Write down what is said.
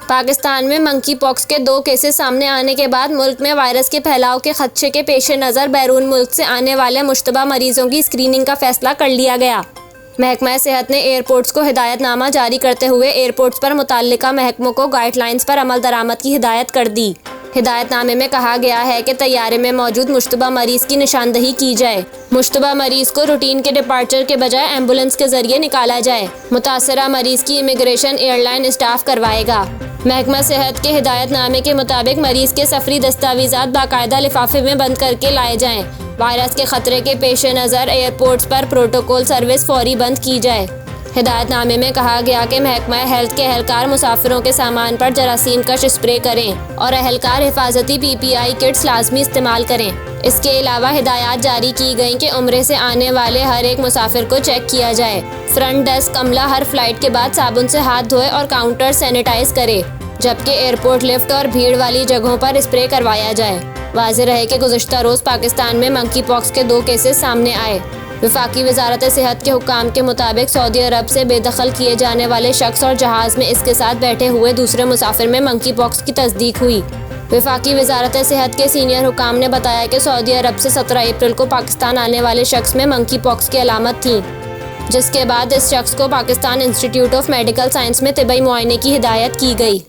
पाकिस्तान में monkey pox के 2 cases सामने आने के बाद मुल्क में वायरस के फैलाव के खदशे के पेश नज़र बैरून मुल्क से आने वाले मुश्तबा मरीजों की स्क्रीनिंग का फैसला कर लिया गया। महकमा सेहत ने एयरपोर्ट्स को हिदायतनामा जारी करते हुए एयरपोर्ट्स पर मुतल्लिका महकमों को गाइडलाइंस पर अमल दरामद की हिदायत कर दी। हिदायतनामे में कहा गया है कि तैयारे में मौजूद मुश्तबा मरीज की निशानदही की जाए। मुश्तबा मरीज को रूटीन के डिपार्चर के बजाय एम्बुलेंस के जरिए निकाला जाए। मुतासरा मरीज की इमिग्रेशन एयरलाइन स्टाफ करवाएगा। महकमा सेहत के हिदायतनामे के मुताबिक मरीज के सफरी दस्तावेजात बाकायदा लिफाफे में बंद करके लाए जाएं। वायरस के खतरे के पेश नज़र एयरपोर्ट्स पर प्रोटोकॉल सर्विस फौरी बंद की जाए। हिदायतनामे में कहा गया कि महकमा हेल्थ के एहलकार मुसाफिरों के सामान पर जरासीम कश स्प्रे करें और एहलकार हिफाजती PPI किट्स लाजमी इस्तेमाल करें। इसके अलावा हिदायत जारी की गई कि उम्रे से आने वाले हर एक मुसाफिर को चेक किया जाए। फ्रंट डेस्क अमला हर फ्लाइट के बाद साबुन से हाथ धोए और काउंटर सैनिटाइज करे, जबकि एयरपोर्ट लिफ्ट और भीड़ वाली जगहों पर स्प्रे करवाया जाए। वाज़ेह रहे कि गुज़िश्ता रोज़ पाकिस्तान में मंकी पॉक्स के 2 केसेस सामने आए। वफाकी वजारत सेहत के हुक्काम के मुताबिक सऊदी अरब से बेदखल किए जाने वाले शख्स और जहाज़ में इसके साथ बैठे हुए दूसरे मुसाफिर में मंकी पॉक्स की तस्दीक हुई। वफाकी वजारत सेहत के सीनियर हुक्काम ने बताया कि सऊदी अरब से 17 अप्रैल को पाकिस्तान आने वाले शख्स में मंकी पॉक्स की अलामत थी, जिसके बाद इस शख्स को Pakistan institute of medical science में तिब्बी मुआयने की हिदायत की गई।